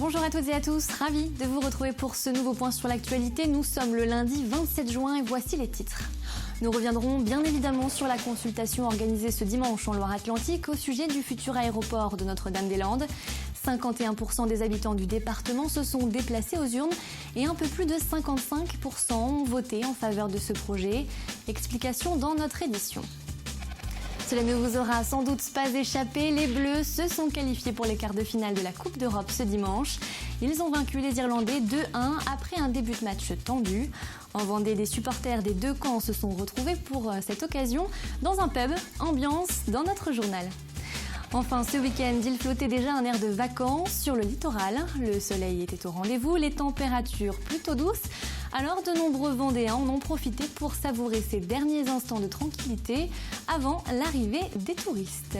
Bonjour à toutes et à tous, ravi de vous retrouver pour ce nouveau point sur l'actualité. Nous sommes le lundi 27 juin et voici les titres. Nous reviendrons bien évidemment sur la consultation organisée ce dimanche en Loire-Atlantique au sujet du futur aéroport de Notre-Dame-des-Landes. 51% des habitants du département se sont déplacés aux urnes et un peu plus de 55% ont voté en faveur de ce projet. Explication dans notre édition. Cela ne vous aura sans doute pas échappé, les Bleus se sont qualifiés pour les quarts de finale de la Coupe d'Europe ce dimanche. Ils ont vaincu les Irlandais 2-1 après un début de match tendu. En Vendée, des supporters des deux camps se sont retrouvés pour cette occasion dans un pub, ambiance dans notre journal. Enfin, ce week-end, il flottait déjà un air de vacances sur le littoral. Le soleil était au rendez-vous, les températures plutôt douces. Alors, de nombreux Vendéens en ont profité pour savourer ces derniers instants de tranquillité avant l'arrivée des touristes.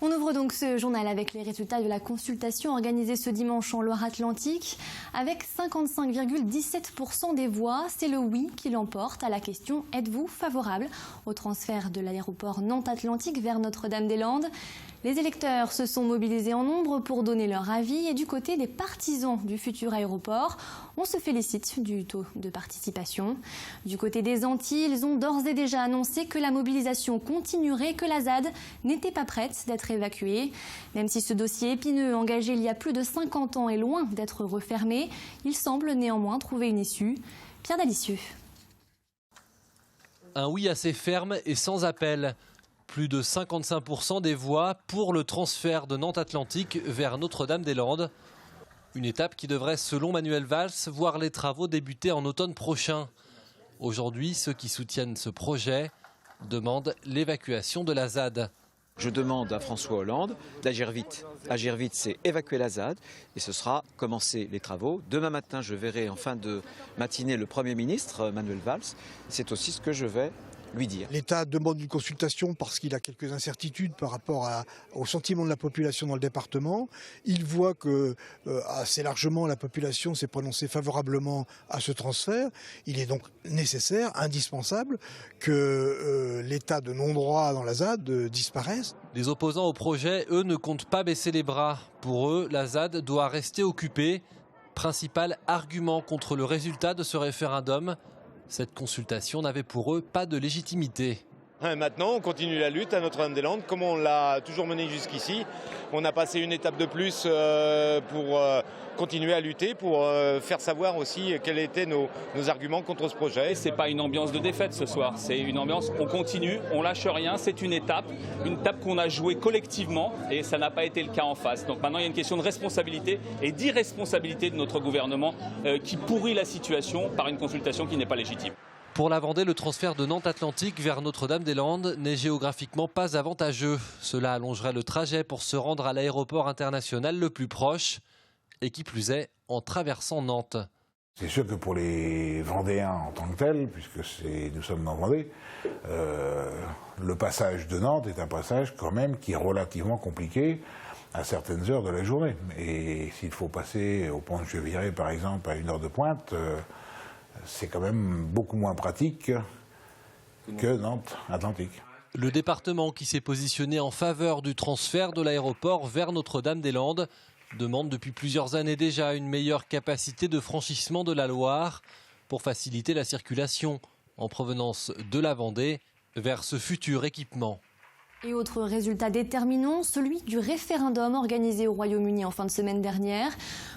On ouvre donc ce journal avec les résultats de la consultation organisée ce dimanche en Loire-Atlantique. Avec 55,17% des voix, c'est le oui qui l'emporte à la question « Êtes-vous favorable au transfert de l'aéroport Nantes-Atlantique vers Notre-Dame-des-Landes ?» Les électeurs se sont mobilisés en nombre pour donner leur avis et du côté des partisans du futur aéroport, on se félicite du taux de participation. Du côté des Antilles, ils ont d'ores et déjà annoncé que la mobilisation continuerait, que la ZAD n'était pas prête d'être évacuée. Même si ce dossier épineux engagé il y a plus de 50 ans est loin d'être refermé, il semble néanmoins trouver une issue. Pierre Dalicieux. Un oui assez ferme et sans appel. Plus de 55% des voix pour le transfert de Nantes-Atlantique vers Notre-Dame-des-Landes. Une étape qui devrait, selon Manuel Valls, voir les travaux débuter en automne prochain. Aujourd'hui, ceux qui soutiennent ce projet demandent l'évacuation de la ZAD. Je demande à François Hollande d'agir vite. Agir vite, c'est évacuer la ZAD et ce sera commencer les travaux. Demain matin, je verrai en fin de matinée le Premier ministre, Manuel Valls. C'est aussi ce que je vais lui dire. L'État demande une consultation parce qu'il a quelques incertitudes par rapport au sentiment de la population dans le département. Il voit que assez largement la population s'est prononcée favorablement à ce transfert. Il est donc nécessaire, indispensable que l'état de non-droit dans la ZAD disparaisse. Les opposants au projet, eux, ne comptent pas baisser les bras. Pour eux, la ZAD doit rester occupée. Principal argument contre le résultat de ce référendum. Cette consultation n'avait pour eux pas de légitimité. Maintenant, on continue la lutte à Notre-Dame-des-Landes comme on l'a toujours menée jusqu'ici. On a passé une étape de plus pour continuer à lutter, pour faire savoir aussi quels étaient nos arguments contre ce projet. Ce n'est pas une ambiance de défaite ce soir, c'est une ambiance, on continue, on lâche rien, c'est une étape qu'on a jouée collectivement et ça n'a pas été le cas en face. Donc maintenant il y a une question de responsabilité et d'irresponsabilité de notre gouvernement qui pourrit la situation par une consultation qui n'est pas légitime. Pour la Vendée, le transfert de Nantes-Atlantique vers Notre-Dame-des-Landes n'est géographiquement pas avantageux. Cela allongerait le trajet pour se rendre à l'aéroport international le plus proche, et qui plus est, en traversant Nantes. C'est sûr que pour les Vendéens en tant que tels, puisque nous sommes en Vendée, le passage de Nantes est un passage quand même qui est relativement compliqué à certaines heures de la journée. Et s'il faut passer au pont de Cheviré, par exemple, à 1 heure de pointe, c'est quand même beaucoup moins pratique que Nantes-Atlantique. Le département qui s'est positionné en faveur du transfert de l'aéroport vers Notre-Dame-des-Landes demande depuis plusieurs années déjà une meilleure capacité de franchissement de la Loire pour faciliter la circulation en provenance de la Vendée vers ce futur équipement. Et autre résultat déterminant, celui du référendum organisé au Royaume-Uni en fin de semaine dernière.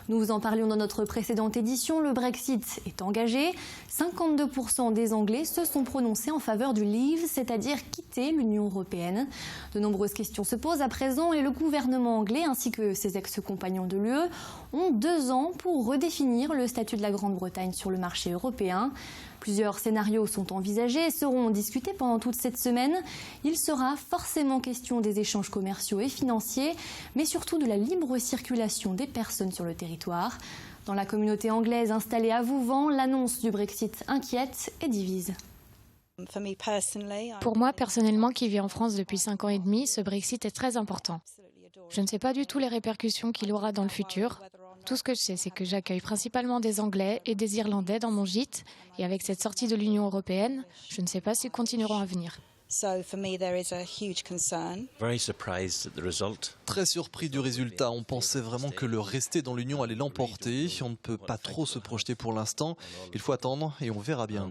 Nous vous en parlions dans notre précédente édition, le Brexit est engagé. 52% des Anglais se sont prononcés en faveur du Leave, c'est-à-dire quitter l'Union européenne. De nombreuses questions se posent à présent et le gouvernement anglais ainsi que ses ex-compagnons de l'UE ont 2 ans pour redéfinir le statut de la Grande-Bretagne sur le marché européen. Plusieurs scénarios sont envisagés et seront discutés pendant toute cette semaine. Il sera forcément question des échanges commerciaux et financiers, mais surtout de la libre circulation des personnes sur le territoire. Dans la communauté anglaise installée à Vouvant, l'annonce du Brexit inquiète et divise. Pour moi, personnellement, qui vis en France depuis 5 ans et demi, ce Brexit est très important. Je ne sais pas du tout les répercussions qu'il aura dans le futur. Tout ce que je sais, c'est que j'accueille principalement des Anglais et des Irlandais dans mon gîte. Et avec cette sortie de l'Union européenne, je ne sais pas s'ils continueront à venir. Très surpris du résultat, on pensait vraiment que le rester dans l'Union allait l'emporter. On ne peut pas trop se projeter pour l'instant, il faut attendre et on verra bien.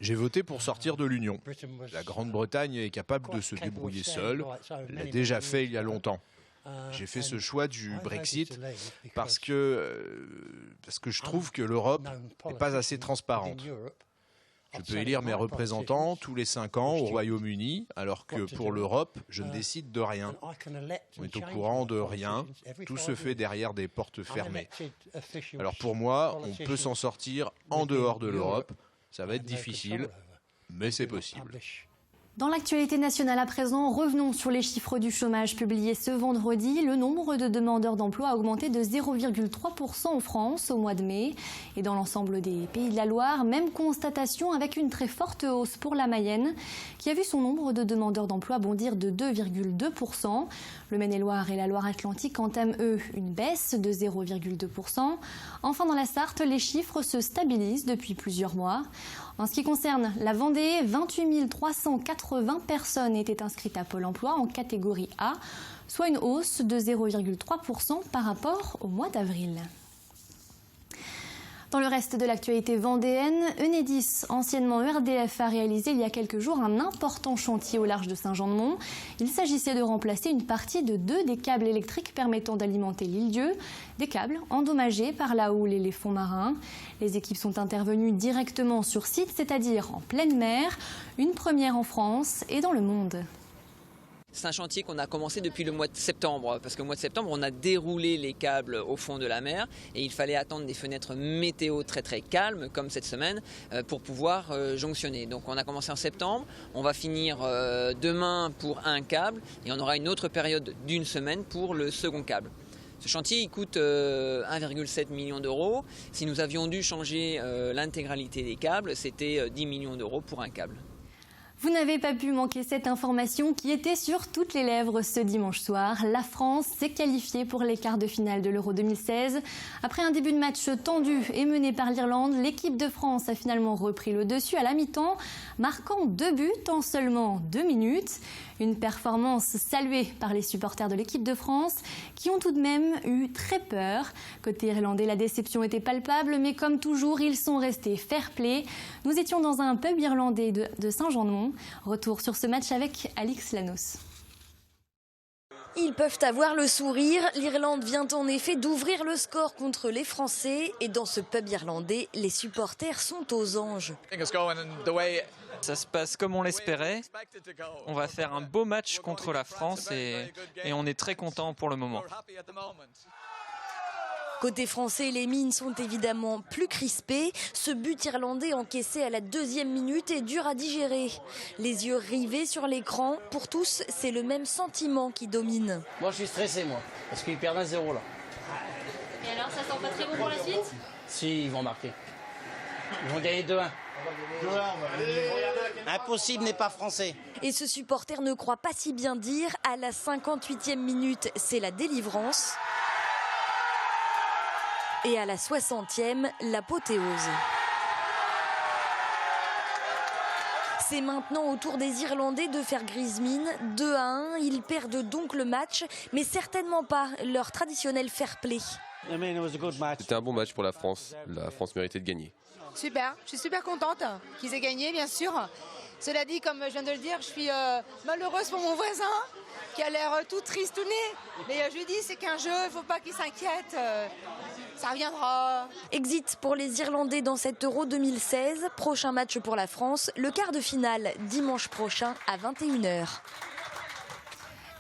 J'ai voté pour sortir de l'Union. La Grande-Bretagne est capable de se débrouiller seule, elle l'a déjà fait il y a longtemps. J'ai fait ce choix du Brexit parce que je trouve que l'Europe n'est pas assez transparente. Je peux élire mes représentants tous les 5 ans au Royaume-Uni, alors que pour l'Europe, je ne décide de rien. On est au courant de rien, tout se fait derrière des portes fermées. Alors pour moi, on peut s'en sortir en dehors de l'Europe. Ça va être difficile, mais c'est possible. Dans l'actualité nationale à présent, revenons sur les chiffres du chômage publiés ce vendredi. Le nombre de demandeurs d'emploi a augmenté de 0,3% en France au mois de mai. Et dans l'ensemble des Pays de la Loire, même constatation avec une très forte hausse pour la Mayenne, qui a vu son nombre de demandeurs d'emploi bondir de 2,2%. Le Maine-et-Loire et la Loire-Atlantique entament, eux, une baisse de 0,2%. Enfin, dans la Sarthe, les chiffres se stabilisent depuis plusieurs mois. En ce qui concerne la Vendée, 28 380 personnes étaient inscrites à Pôle emploi en catégorie A, soit une hausse de 0,3% par rapport au mois d'avril. Dans le reste de l'actualité vendéenne, Enedis, anciennement ERDF, a réalisé il y a quelques jours un important chantier au large de Saint-Jean-de-Mont. Il s'agissait de remplacer une partie de 2 des câbles électriques permettant d'alimenter l'île-dieu, des câbles endommagés par la houle et les fonds marins. Les équipes sont intervenues directement sur site, c'est-à-dire en pleine mer, une première en France et dans le monde. C'est un chantier qu'on a commencé depuis le mois de septembre, parce qu'au mois de septembre, on a déroulé les câbles au fond de la mer et il fallait attendre des fenêtres météo très très calmes, comme cette semaine, pour pouvoir jonctionner. Donc on a commencé en septembre, on va finir demain pour un câble et on aura une autre période d'une semaine pour le second câble. Ce chantier il coûte 1,7 million d'euros. Si nous avions dû changer l'intégralité des câbles, c'était 10 millions d'euros pour un câble. Vous n'avez pas pu manquer cette information qui était sur toutes les lèvres ce dimanche soir. La France s'est qualifiée pour les quarts de finale de l'Euro 2016. Après un début de match tendu et mené par l'Irlande, l'équipe de France a finalement repris le dessus à la mi-temps, marquant 2 buts en seulement 2 minutes. Une performance saluée par les supporters de l'équipe de France qui ont tout de même eu très peur. Côté irlandais, la déception était palpable, mais comme toujours, ils sont restés fair-play. Nous étions dans un pub irlandais de Saint-Jean-de-Mont. Retour sur ce match avec Alix Lanos. Ils peuvent avoir le sourire. L'Irlande vient en effet d'ouvrir le score contre les Français. Et dans ce pub irlandais, les supporters sont aux anges. Ça se passe comme on l'espérait. On va faire un beau match contre la France et on est très content pour le moment. Côté français, les mines sont évidemment plus crispées. Ce but irlandais encaissé à la 2e minute est dur à digérer. Les yeux rivés sur l'écran, pour tous, c'est le même sentiment qui domine. Moi, je suis stressé, parce qu'ils perdent 1-0 là. Et alors, ça sent pas très bon pour la suite ? Si, ils vont marquer. Ils vont gagner 2-1. Impossible n'est pas français. Et ce supporter ne croit pas si bien dire. À la 58e minute, c'est la délivrance. Et à la 60e, l'apothéose. C'est maintenant au tour des Irlandais de faire grise mine. 2-1, ils perdent donc le match, mais certainement pas leur traditionnel fair-play. C'était un bon match pour la France. La France méritait de gagner. Super, je suis super contente qu'ils aient gagné, bien sûr. Cela dit, comme je viens de le dire, je suis malheureuse pour mon voisin qui a l'air tout tristouné. Mais je lui dis, c'est qu'un jeu, il ne faut pas qu'il s'inquiète. Ça reviendra. Exit pour les Irlandais dans cet Euro 2016. Prochain match pour la France, le quart de finale dimanche prochain à 21h.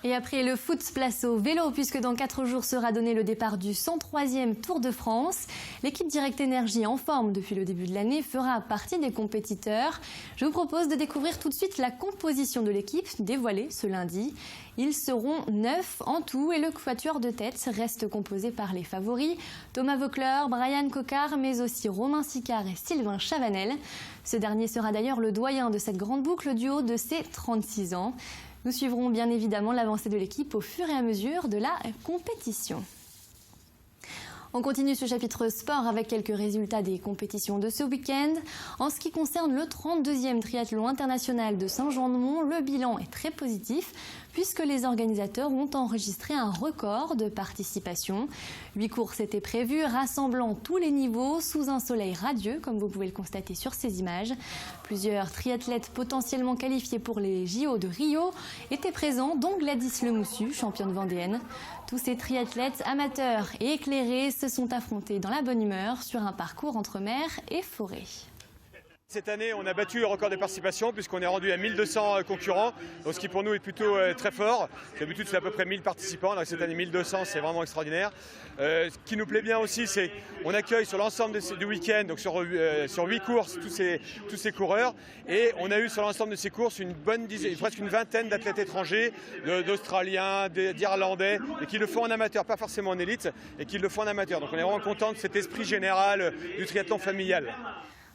Et après le foot, place au vélo, puisque dans 4 jours sera donné le départ du 103e Tour de France. L'équipe Direct Énergie, en forme depuis le début de l'année, fera partie des compétiteurs. Je vous propose de découvrir tout de suite la composition de l'équipe, dévoilée ce lundi. Ils seront 9 en tout et le quatuor de tête reste composé par les favoris Thomas Voeckler, Brian Cocard, mais aussi Romain Sicard et Sylvain Chavanel. Ce dernier sera d'ailleurs le doyen de cette grande boucle du haut de ses 36 ans. Nous suivrons bien évidemment l'avancée de l'équipe au fur et à mesure de la compétition. On continue ce chapitre sport avec quelques résultats des compétitions de ce week-end. En ce qui concerne le 32e triathlon international de Saint-Jean-de-Mont, le bilan est très positif puisque les organisateurs ont enregistré un record de participation. 8 courses étaient prévues, rassemblant tous les niveaux sous un soleil radieux, comme vous pouvez le constater sur ces images. Plusieurs triathlètes potentiellement qualifiés pour les JO de Rio étaient présents, dont Gladys Lemoussu, championne vendéenne. Tous ces triathlètes amateurs et éclairés se sont affrontés dans la bonne humeur sur un parcours entre mer et forêt. Cette année, on a battu le record de participation puisqu'on est rendu à 1200 concurrents, donc ce qui pour nous est plutôt très fort. D'habitude, c'est à peu près 1000 participants, donc cette année 1200, c'est vraiment extraordinaire. Ce qui nous plaît bien aussi, c'est qu'on accueille sur l'ensemble du week-end, donc sur 8 courses, tous ces coureurs. Et on a eu sur l'ensemble de ces courses presque une vingtaine d'athlètes étrangers, d'Australiens, d'Irlandais, et qui le font en amateur, pas forcément en élite, et qui le font en amateur. Donc on est vraiment content de cet esprit général du triathlon familial.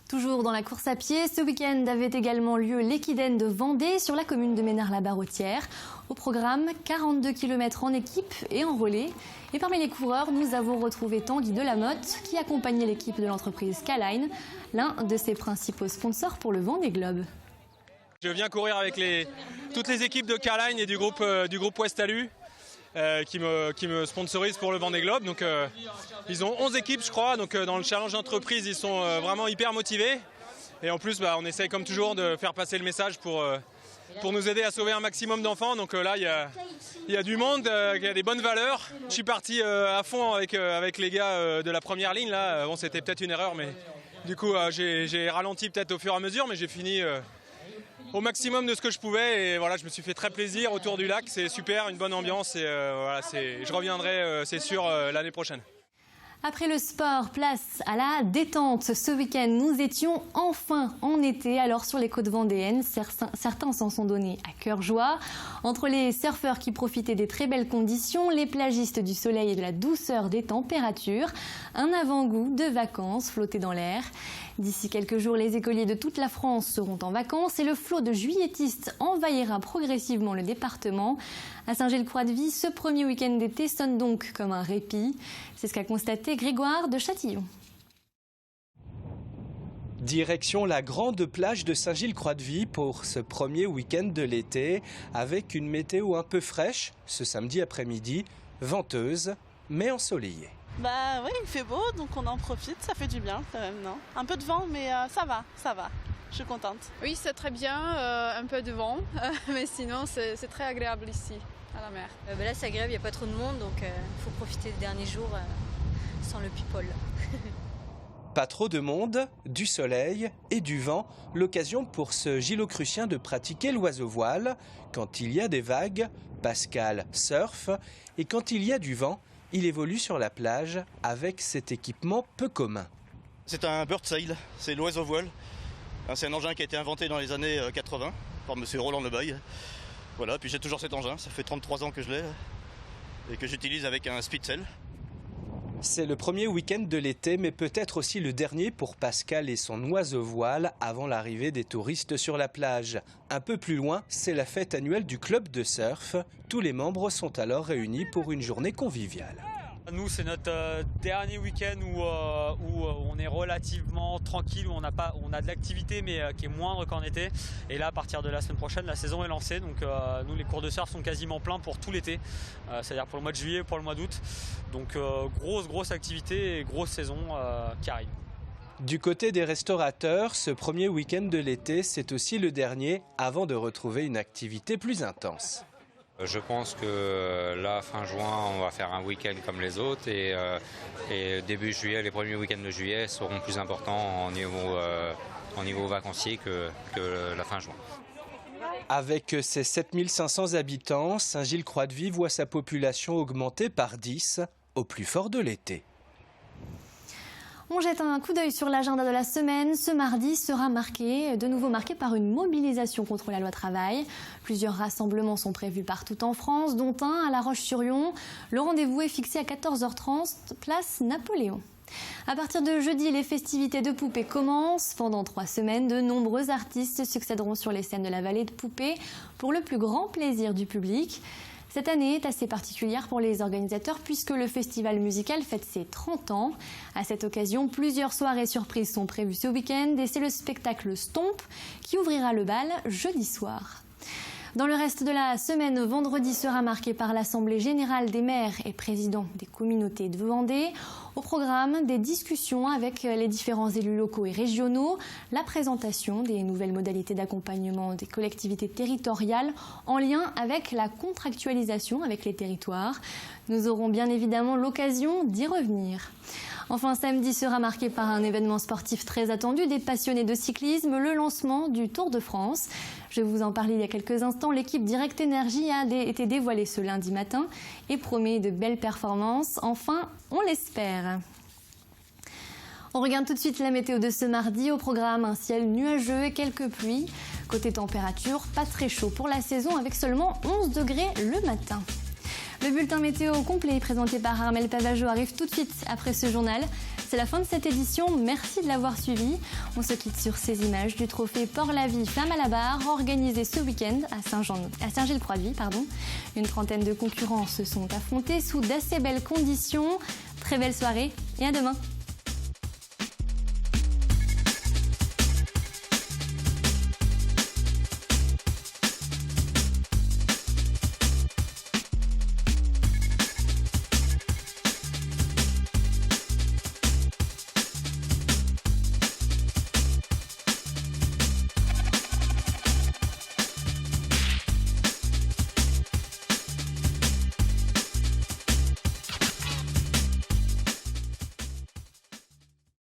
Toujours dans la course à pied, ce week-end avait également lieu l'Équidène de Vendée sur la commune de Ménard-la-Barrotière. Au programme, 42 km en équipe et en relais. Et parmi les coureurs, nous avons retrouvé Tanguy Delamotte qui accompagnait l'équipe de l'entreprise K-Line, l'un de ses principaux sponsors pour le Vendée Globe. Je viens courir avec toutes les équipes de K-Line et du groupe Westalu. Qui me sponsorise pour le Vendée Globe. Donc, ils ont 11 équipes, je crois. Donc, dans le challenge d'entreprise, ils sont vraiment hyper motivés. Et en plus, on essaye comme toujours de faire passer le message pour nous aider à sauver un maximum d'enfants. Donc là, il y a du monde, il y a des bonnes valeurs. Je suis parti à fond avec les gars de la première ligne. Là. Bon, c'était peut-être une erreur, mais du coup, j'ai ralenti peut-être au fur et à mesure, mais j'ai fini au maximum de ce que je pouvais. Et voilà, je me suis fait très plaisir autour du lac. C'est super, une bonne ambiance. Et je reviendrai, c'est sûr, l'année prochaine. Après le sport, place à la détente. Ce week-end, nous étions enfin en été. Alors sur les côtes vendéennes, certains s'en sont donnés à cœur joie. Entre les surfeurs qui profitaient des très belles conditions, les plagistes du soleil et de la douceur des températures, un avant-goût de vacances flottait dans l'air. D'ici quelques jours, les écoliers de toute la France seront en vacances et le flot de juilletistes envahira progressivement le département. À Saint-Gilles-Croix-de-Vie, ce premier week-end d'été sonne donc comme un répit. C'est ce qu'a constaté Grégoire de Châtillon. Direction la grande plage de Saint-Gilles-Croix-de-Vie pour ce premier week-end de l'été, avec une météo un peu fraîche ce samedi après-midi, venteuse mais ensoleillée. Bah oui, il fait beau, donc on en profite, ça fait du bien quand même, non ? Un peu de vent, mais ça va, je suis contente. Oui, c'est très bien, un peu de vent, mais sinon c'est très agréable ici, à la mer. Là c'est agréable, il n'y a pas trop de monde, donc il faut profiter des derniers jours sans le people. Pas trop de monde, du soleil et du vent, l'occasion pour ce gilocrucien de pratiquer l'oiseau-voile. Quand il y a des vagues, Pascal surfe, et quand il y a du vent, il évolue sur la plage avec cet équipement peu commun. C'est un bird sail, c'est l'oiseau-voile. C'est un engin qui a été inventé dans les années 80 par monsieur Roland Lebaille. Voilà, puis j'ai toujours cet engin, ça fait 33 ans que je l'ai et que j'utilise avec un Spitzel. C'est le premier week-end de l'été, mais peut-être aussi le dernier pour Pascal et son oiseau-voile avant l'arrivée des touristes sur la plage. Un peu plus loin, c'est la fête annuelle du club de surf. Tous les membres sont alors réunis pour une journée conviviale. Nous, c'est notre dernier week-end où on est relativement tranquille, où on a de l'activité mais qui est moindre qu'en été. Et là, à partir de la semaine prochaine, la saison est lancée. Donc nous, les cours de surf sont quasiment pleins pour tout l'été, c'est-à-dire pour le mois de juillet, pour le mois d'août. Donc grosse activité et grosse saison qui arrive. Du côté des restaurateurs, ce premier week-end de l'été, c'est aussi le dernier avant de retrouver une activité plus intense. Je pense que là, fin juin, on va faire un week-end comme les autres et début juillet, les premiers week-ends de juillet seront plus importants en niveau vacancier que la fin juin. Avec ses 7500 habitants, Saint-Gilles-Croix-de-Vie voit sa population augmenter par 10 au plus fort de l'été. On jette un coup d'œil sur l'agenda de la semaine. Ce mardi sera de nouveau marqué par une mobilisation contre la loi travail. Plusieurs rassemblements sont prévus partout en France, dont un à La Roche-sur-Yon. Le rendez-vous est fixé à 14h30, place Napoléon. À partir de jeudi, les festivités de Poupée commencent. Pendant 3 semaines, de nombreux artistes succéderont sur les scènes de la vallée de Poupée pour le plus grand plaisir du public. Cette année est assez particulière pour les organisateurs puisque le festival musical fête ses 30 ans. À cette occasion, plusieurs soirées surprises sont prévues ce week-end et c'est le spectacle Stomp qui ouvrira le bal jeudi soir. Dans le reste de la semaine, vendredi sera marqué par l'Assemblée générale des maires et présidents des communautés de Vendée. Au programme, des discussions avec les différents élus locaux et régionaux, la présentation des nouvelles modalités d'accompagnement des collectivités territoriales en lien avec la contractualisation avec les territoires. Nous aurons bien évidemment l'occasion d'y revenir. Enfin, samedi sera marqué par un événement sportif très attendu des passionnés de cyclisme, le lancement du Tour de France. Je vous en parlais il y a quelques instants, l'équipe Direct Énergie a été dévoilée ce lundi matin et promet de belles performances. Enfin, on l'espère. On regarde tout de suite la météo de ce mardi. Au programme, un ciel nuageux et quelques pluies. Côté température, pas très chaud pour la saison avec seulement 11 degrés le matin. Le bulletin météo complet présenté par Armelle Pavageau arrive tout de suite après ce journal. C'est la fin de cette édition, merci de l'avoir suivi. On se quitte sur ces images du trophée Port-la-Vie Femme à la barre organisé ce week-end à Saint-Gilles-Croix-de-Vie. Une trentaine de concurrents se sont affrontés sous d'assez belles conditions. Très belle soirée et à demain.